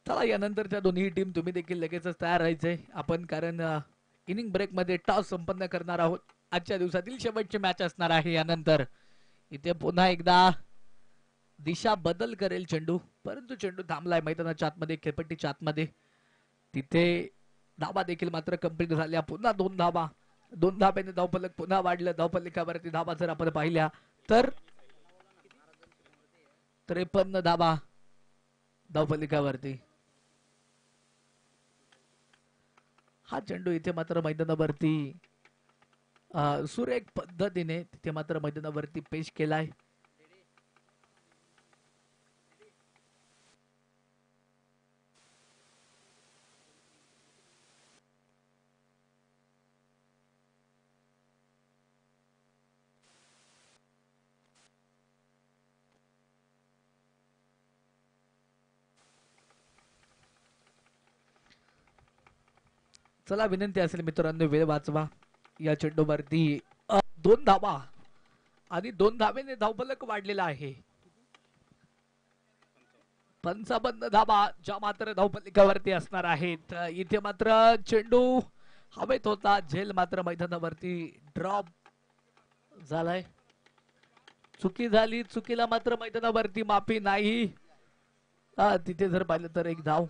A: चला यानंतरच्या दोन्ही टीम तुम्ही देखील लगेचच तयार राहायचंय आपण, कारण इनिंग ब्रेक मध्ये टॉस संपन्न करणार आहोत. आजच्या दिवसातील शेवटची मॅच असणार आहे. यानंतर इथे पुन्हा एकदा दिशा बदल करेल चेंडू, परंतु चेंडू थांबलाय मैदानाच्या आतमध्ये, खेळपट्टीच्या आतमध्ये. तिथे धाबा देखील मात्र कंप्लीट झाल्या. पुन्हा 2 धाबा, 2 धाब्याने धावफलक पुन्हा वाढलं. धावफलकावरती धाबा जर आपण पाहिल्या तर 53 धाबा धावफलकावरती. हा चेंडू इथे मात्र मैदानावरती सुरेख पद्धतीने तिथे मात्र मैदानावरती पेश केलाय. चला विनंती असेल मित्रांनो वेळ वाचवा. या चेंडूवरती 2 धाबा आणि 2 धाब्याने धावफलक वाढलेला आहे. 55 धाबा ज्या मात्र धावफलकावरती असणार आहेत. इथे मात्र चेंडू हवेत होता, झेल मात्र मैदानावरती ड्रॉप झालाय. चुकी झाली, चुकीला मात्र मैदानावरती माफी नाही. तिथे जर पाहिलं तर 1 धाव.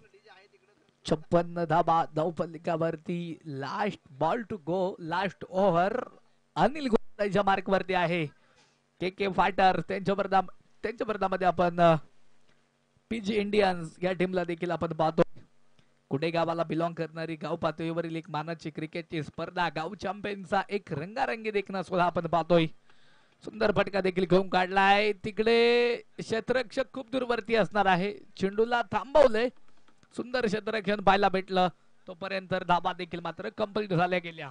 A: 56 धाबा धावफलकावरती. Last ball to go, last over Anil गोलंदाजीच्या मार्क वरती आहे. के फायटर त्यांच्या वर्धामध्ये आपण पीजी इंडियन्स या टीमला देखील आपण पाहतो. कुठे गावाला बिलॉंग करणारी गाव पातळीवरील एक मानाची क्रिकेटची स्पर्धा, गाव चॅम्पियनचा एक रंगारंगी देखना सुद्धा आपण पाहतोय. सुंदर फटका देखील घेऊन काढलाय. तिकडे क्षेत्ररक्षक खूप दूरवरती असणार आहे. चेंडूला थांबवलंय. सुंदर क्षेत्ररक्षण पाहायला भेटलं. तोपर्यंत धाबा देखील मात्र कंप्लीट झाल्या गेल्या.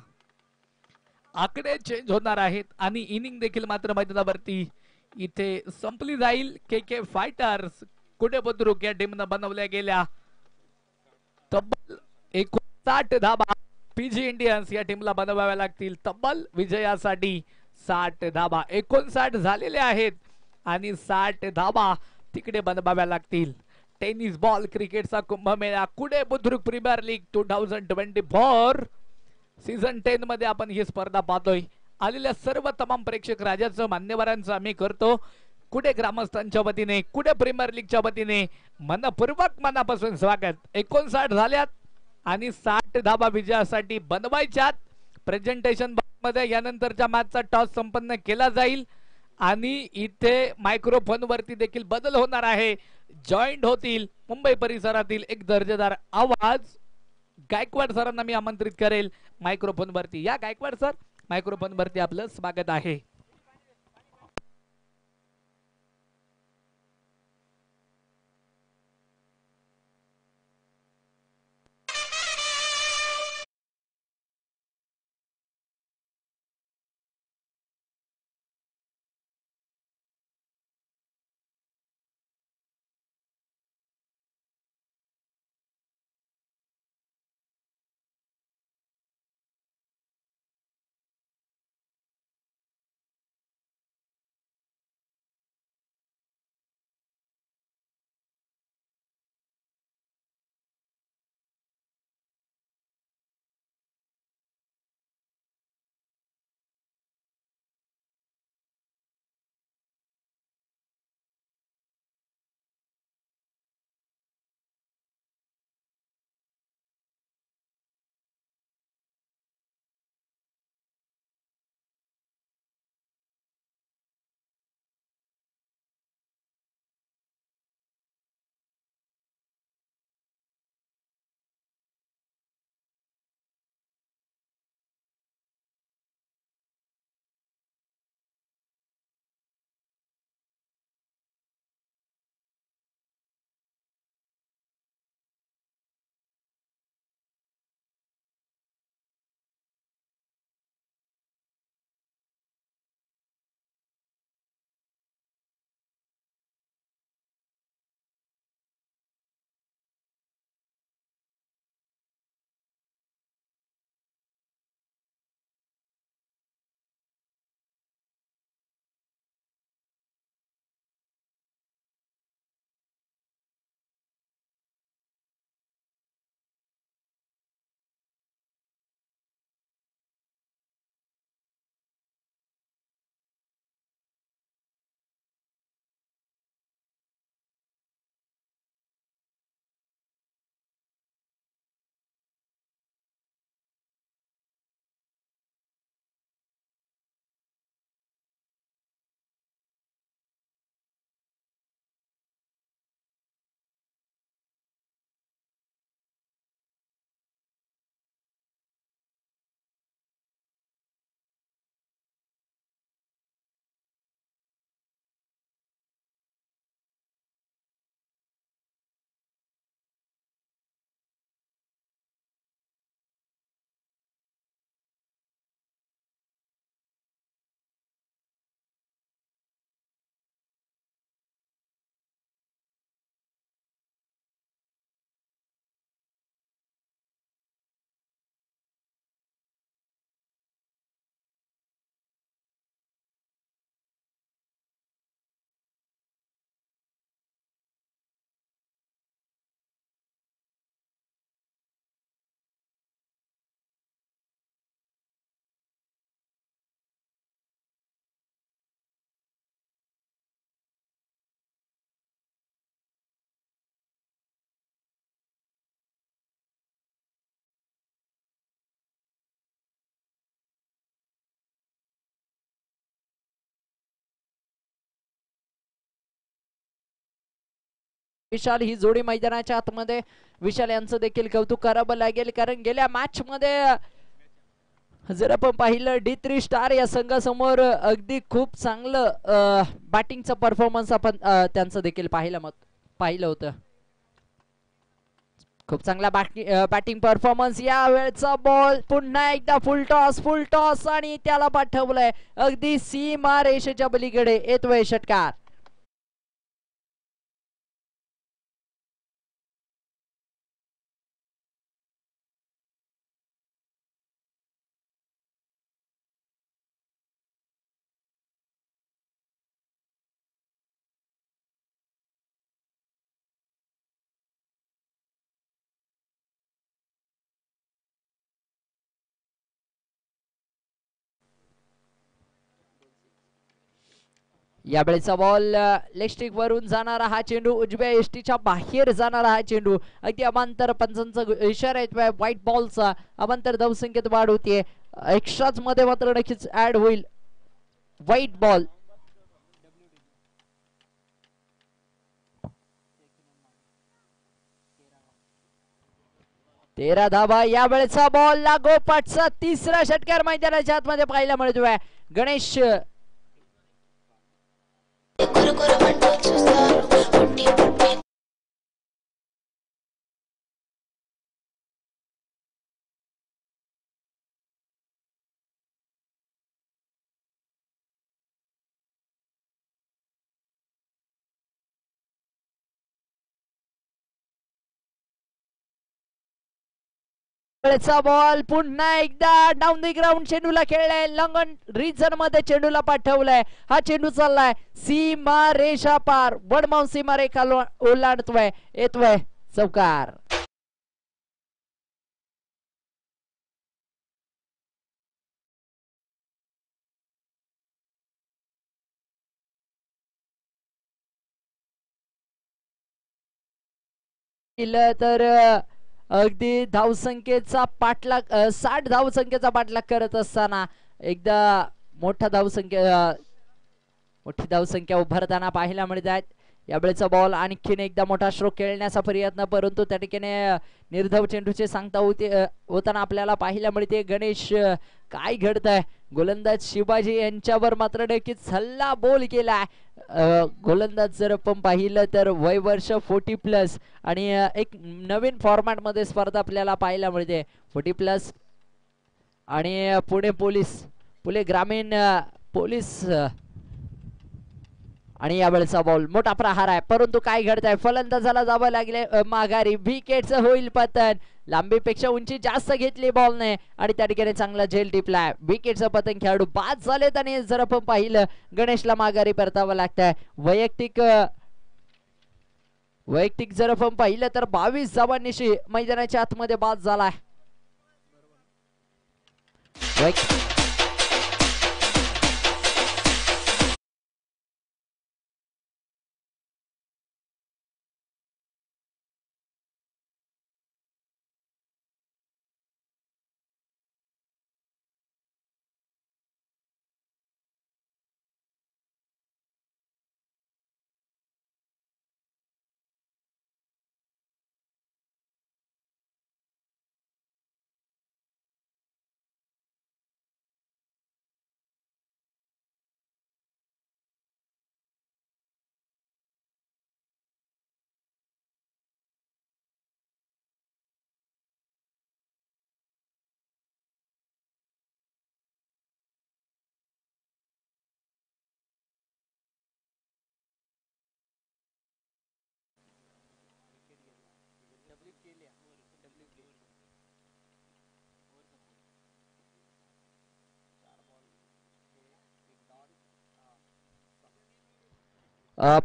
A: आकडे चेंज होणार आहेत आणि इनिंग देखील मात्र मैदानावरती इथे संपली जाईल. के फायटर्स कुठे बुद्रुक या टीमनं बनवल्या गेल्या तब्बल 59 धाबा पीजी इंडियन्स या टीमला बनवाव्या लागतील तब्बल विजयासाठी. 60 धाबा 59 झालेले आहेत आणि 60 धाबा तिकडे बनवाव्या लागतील. टेनिस बॉल क्रिकेटचा कुंभमेळा Kude Budruk premier league 2024 season 10 मध्ये आपण ही स्पर्धा पाहतोय. आलेल्या सर्व तमाम प्रेक्षक राजाचं, मान्यवरांचं आम्ही करतो कुडे ग्रामस्थांच्या वतीने, कुडे प्रीमियर लीगच्या वतीने मनपूर्वक मनापासून स्वागत. 59 झाल्यात आणि 60 धाबा विजयासाठी बनवायच्यात. प्रेझेंटेशन मध्ये यानंतरच्या मॅचचा टॉस संपन्न केला जाईल आणि इथे मायक्रोफोन वरती देखील बदल होणार आहे. जॉईंट होतील मुंबई परिसरातील एक दर्जेदार आवाज. गायकवाड सरांना मी आमंत्रित करेल मायक्रोफोन वरती. या गायकवाड सर, मायक्रोफोन वरती आपलं स्वागत आहे.
B: विशाल ही जोडी मैदानाच्या आतमध्ये. विशाल यांचं देखील कौतुक करावं लागेल कारण गेल्या मॅच मध्ये जर आपण पाहिलं D3 स्टार या संघासमोर अगदी खूप चांगलं बॅटिंगचा परफॉर्मन्स आपण त्यांचं देखील पाहिलं होतं. खूप चांगला बॅटिंग परफॉर्मन्स. या वेळचा बॉल पुन्हा एकदा फुल टॉस आणि त्याला पाठवलंय अगदी सीमा रेषेच्या पलीकडे. येतोय षटकार. यावेळेचा बॉल लेग स्टिक वरून जाणारा हा चेंडू, उजव्या यष्टीच्या बाहेर जाणारा हा चेंडू. अगदी अमांतर पंचांचा इशारा येतोय व्हाईट बॉलचा. अमांतर धावसंख्येत वाढ होतीये. एक्स्ट्राच मध्ये मात्र नक्कीच ऍड होईल व्हाईट बॉल. 13 धावा. यावेळेचा बॉल लागोपाठचा तिसरा षटकार मैदानाच्या आतमध्ये पाहायला मिळतोय. गणेश बॉल पुन्हा एकदा डाऊन द ग्राउंड चेंडूला खेळलाय. लंगन रिजन मध्ये चेंडूला पाठवलाय. हा चेंडू चाललाय सीमा रेषा पार. वडमाऊन सीमा रेखा ओलांडतोय. येतोय चौकार. तर अगदी धावसंख्येचा पाठलाग 60 धावसंख्येचा पाठलाग करत असताना एकदा मोठी धावसंख्या उभारताना पाहायला मिळत आहेत. यावेळेचा बॉल आणखीन एकदा मोठा स्ट्रोक खेळण्याचा प्रयत्न, परंतु त्या ठिकाणी निर्धाव चेंडूचे सांगता होताना आपल्याला पाहायला मिळते. गणेश काय घडतंय. गोलंदाज शिवाजी यांच्यावर मात्र नक्कीच हल्ला बोल केलाय. गोलंदाज जर आपण पाहिलं तर वय वर्ष 40+ आणि एक नवीन फॉर्मॅट मध्ये स्पर्धा आपल्याला पाहायला मिळते. 40+ आणि पुणे ग्रामीण पोलीस. आणि यावेळेचा बॉल मोठा प्रहार आहे, परंतु काय घडतंय. फलंदाजाला जावं लागले माघारी. विकेटचं होईल पतन. लांबीपेक्षा उंची जास्त घेतली बॉलने आणि त्या ठिकाणी चांगला झेल टिपलाय. विकेटचं पतन. खेळाडू बाद झालेत आणि जर आपण पाहिलं गणेशला माघारी परतावं लागतंय. वैयक्तिक जर आपण पाहिलं तर 22 धावांनिशी मैदानाच्या आतमध्ये बाद झालाय.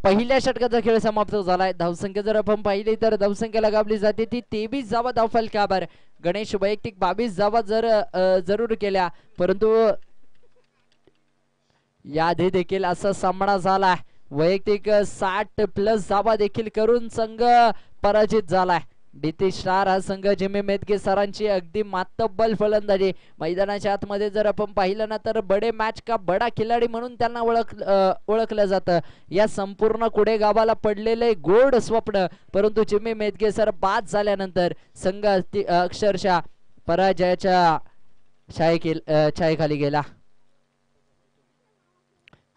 B: पहिल्या षटकाचा खेळ समाप्त झालाय. धावसंख्या जर आपण पाहिली तर धावसंख्या लगावली जाते ती 23 धावा धावफलकावर. गणेश वैयक्तिक 22 धावा जरूर केल्या, परंतु याआधी देखील असा सामना झाला. वैयक्तिक 60+ धावा देखील करून संघ पराजित झालाय. डीटी स्टार हा संघ जिमी मेदगे सरांची अगदी मातब्बल फलंदाजी. मैदानाच्या आतमध्ये जर आपण पाहिलं ना तर बडे मॅच का बडा खिलाडी म्हणून त्यांना ओळखलं जातं. या संपूर्ण कुडे गावाला पडलेले गोड स्वप्न, परंतु जिमी मेदगे सर बाद झाल्यानंतर संघ अक्षरशः पराजयाच्या छायेखाली गेला.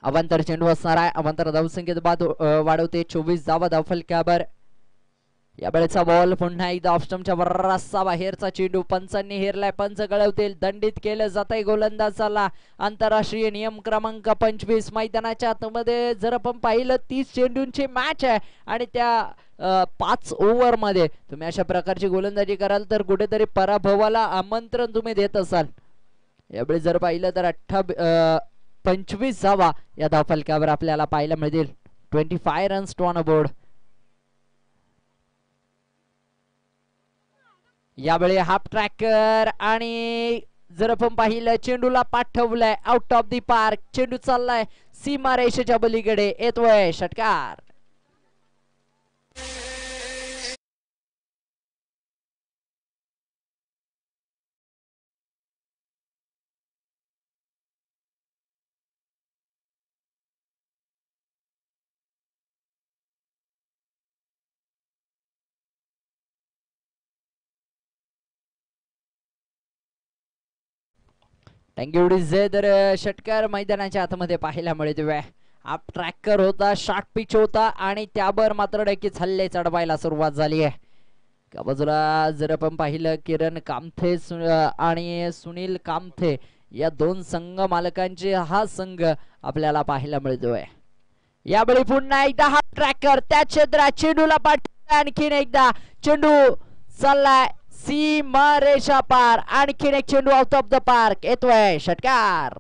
B: अवांतर चेंडू असणार आहे. अवांतर धावसंख्येत बाद वाढवते. 24 धावा धावफलकावर. यावेळेचा बॉल पुन्हा एकदा ऑफस्टंपच्या रस्सा बाहेरचा चेंडू. पंचांनी हेरलाय. पंच गळवतील. दंडित केलं जातंय गोलंदाजाला. आंतरराष्ट्रीय नियम क्रमांक 25. मैदानाच्या आतमध्ये जर आपण पाहिलं 30 चेंडूंची मॅच आहे आणि त्या 5 ओव्हर मध्ये तुम्ही अशा प्रकारची गोलंदाजी कराल तर कुठेतरी पराभवाला आमंत्रण तुम्ही देत असाल. यावेळी जर पाहिलं तर 25 धावा या धावफलकावर आपल्याला पाहायला मिळतील. 25 रन्स टू ऑन बोर्ड. यावेळी हाफ ट्रॅकर आणि जर आपण पाहिलं चेंडूला पाठवलंय आउट ऑफ दी पार्क. चेंडू चाललाय सीमा रेषेच्या पलीकडे. येतोय षटकार. Thank you DJ. तर षटकार मैदानाच्या आतमध्ये पाहायला मिळतोय. हा ट्रॅकर होता, शॉर्ट पिच होता आणि त्यावर मात्र नक्कीच हल्ले चढवायला सुरुवात झाली आहे. त्या बाजूला जर आपण पाहिलं किरण कामथे आणि सुनील कामथे या दोन संघ मालकांचे हा संघ आपल्याला पाहायला मिळतोय. यावेळी पुन्हा एकदा हा ट्रॅकर त्या क्षेत्रात चेंडूला पाठवला. आणखीन एकदा चेंडू चाललाय सीमा रेषा पार. आणखीन एक चेंडू आउट ऑफ द पार्क. येतोय षटकार.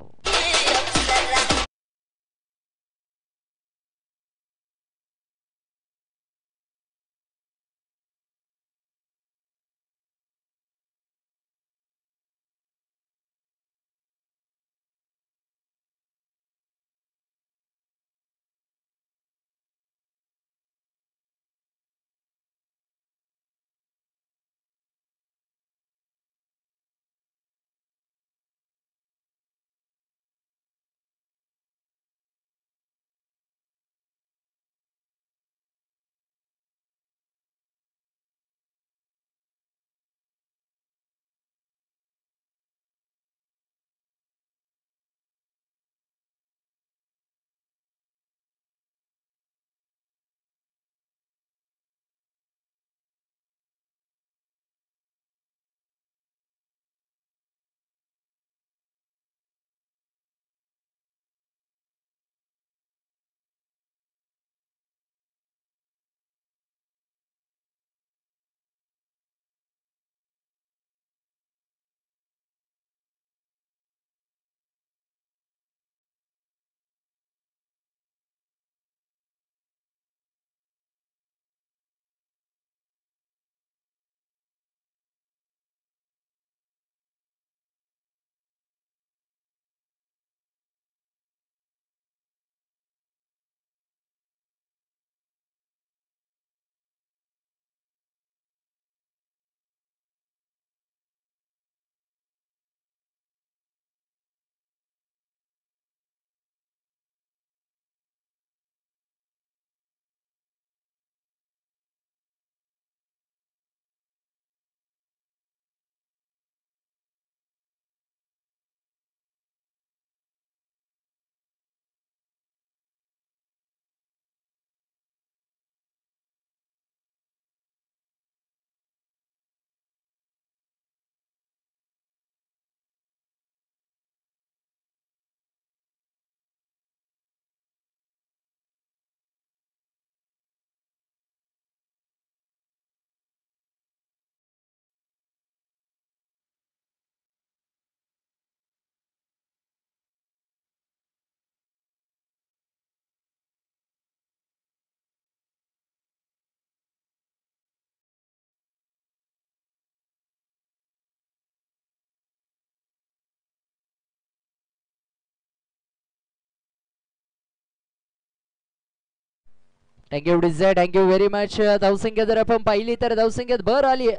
B: Thank you DJ. Thank you very much. धावसंख्या जर आपण पाहिली तर धावसंख्येत भर आली,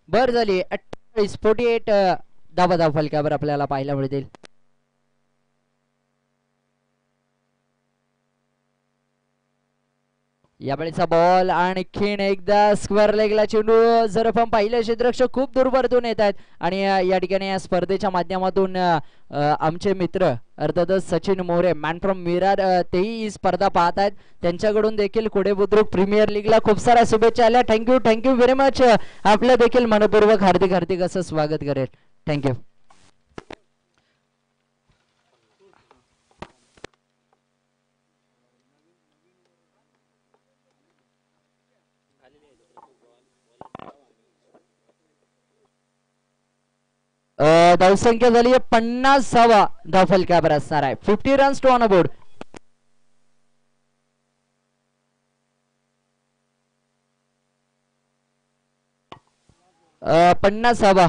B: भर झाली 48 धावा धाव फलकावर आपल्याला पाहायला मिळतील. यावेळीचा बॉल आणखीन एकदा स्क्वेअर लेगला चेंडू जर आपण पाहिलं क्षेत्ररक्षक खूप दूरवरतून येत आहेत आणि या ठिकाणी या स्पर्धेच्या माध्यमातून आमचे मित्र अर्थातच सचिन मोरे मॅन फ्रॉम विरार तेही ही स्पर्धा पाहत आहेत. त्यांच्याकडून देखील कुडे बुद्रुक प्रीमियर लीगला खूप साऱ्या शुभेच्छा आल्या. Thank you thank you very much. आपलं देखील मनपूर्वक हार्दिक हार्दिक असं स्वागत करेल. थँक्यू. धावसंख्या झाली 50वा धाव फलकावर असणार आहे. 50 रन्स टू ऑन बोर्ड. पन्नास धावा,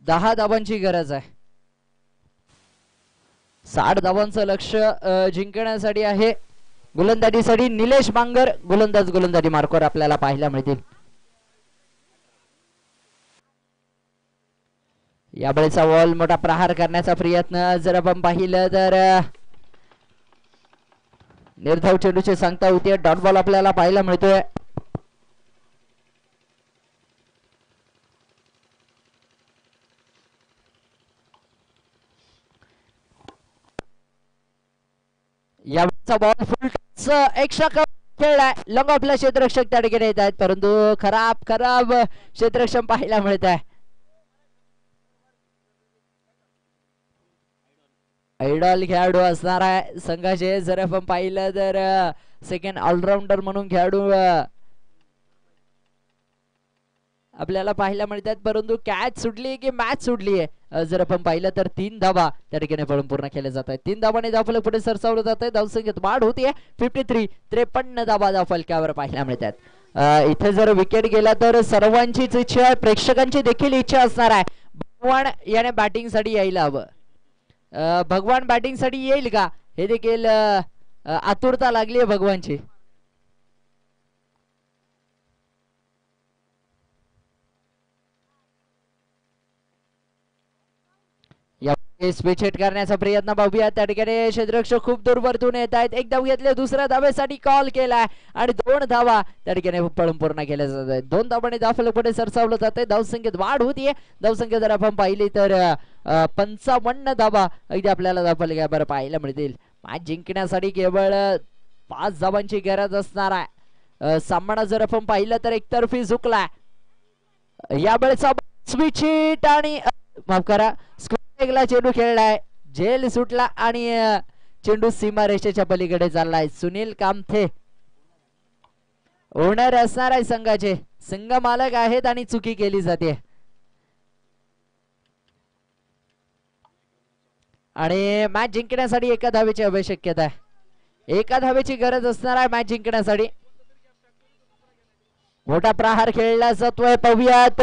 B: 10 धावांची गरज आहे. 60 धावांचं लक्ष जिंकण्यासाठी आहे. गोलंदाजीसाठी निलेश बांगर गोलंदाजी मार्कवर आपल्याला पाहायला मिळतील. यावेळेचा बॉल मोठा प्रहार करण्याचा प्रयत्न जर आपण पाहिलं तर निर्धाव चेंडूची सांगता होती. डॉट बॉल आपल्याला पाहायला मिळतोय. याचा बॉल फुल एक्स्ट्रा खेळलाय. लॉंग ऑफला क्षेत्ररक्षक त्या ठिकाणी येत आहेत, परंतु खराब क्षेत्ररक्षण पाहायला मिळत आहे. आयडॉल खेळाडू असणार आहे संघाचे. जर आपण पाहिलं तर सेकंड ऑलराऊंडर म्हणून खेळाडू आपल्याला पाहायला मिळतात, परंतु कॅच सुटली की मॅच सुटली आहे. जर आपण पाहिलं तर 3 धावा त्या ठिकाणी पळून पूर्ण केले जात आहेत. 3 धावाने धावफलक पुढे सरसावलं जात आहे. धावसंख्येत वाढ होतीये. 53 धावा धावफलकावर पाहायला मिळतात. इथे जर विकेट गेला तर सर्वांचीच इच्छा आहे, प्रेक्षकांची देखील इच्छा असणार आहे भगवान याने बॅटिंग साठी यायला हवं. भगवान बॅटिंग साठी येईल का हे देखील आतुरता लागली आहे भगवानची. स्पीच हिट करण्याचा प्रयत्न पाहूया. त्या ठिकाणी क्षेत्ररक्षक खूप दूर वरतून येत आहेत. एक धाव घेतले, दुसऱ्या धावेसाठी कॉल केलाय आणि 2 धावा त्या ठिकाणी पळून पूर्ण केल्या जात आहेत. 2 धावांनी धावफलक पुढे सरसावलं जात आहे. धावसंख्येत वाढ होतीये. धावसंख्या जर आपण पाहिली तर 55 धावा अगदी आपल्याला धावफलकावर पाहायला मिळतील. मॅच जिंकण्यासाठी केवळ 5 धावांची गरज असणार आहे. सामना जर आपण पाहिलं तर एकतर्फी झुकलाय. यावेळेचा स्विच हिट आणि माफ करा चेंडू खेळलाय, झेल सुटला आणि चेंडू सीमा रेषेच्या पलीकडे चाललाय. सुनील कामथे ओनर असणार आहे संघाचे, संघ मालक आहेत आणि चुकी केली जाते. आणि मॅच जिंकण्यासाठी एका धावेची आवश्यकता आहे. एका धावेची गरज असणार आहे मॅच जिंकण्यासाठी. मोठा प्रहार खेळला जातोय पाहूयात.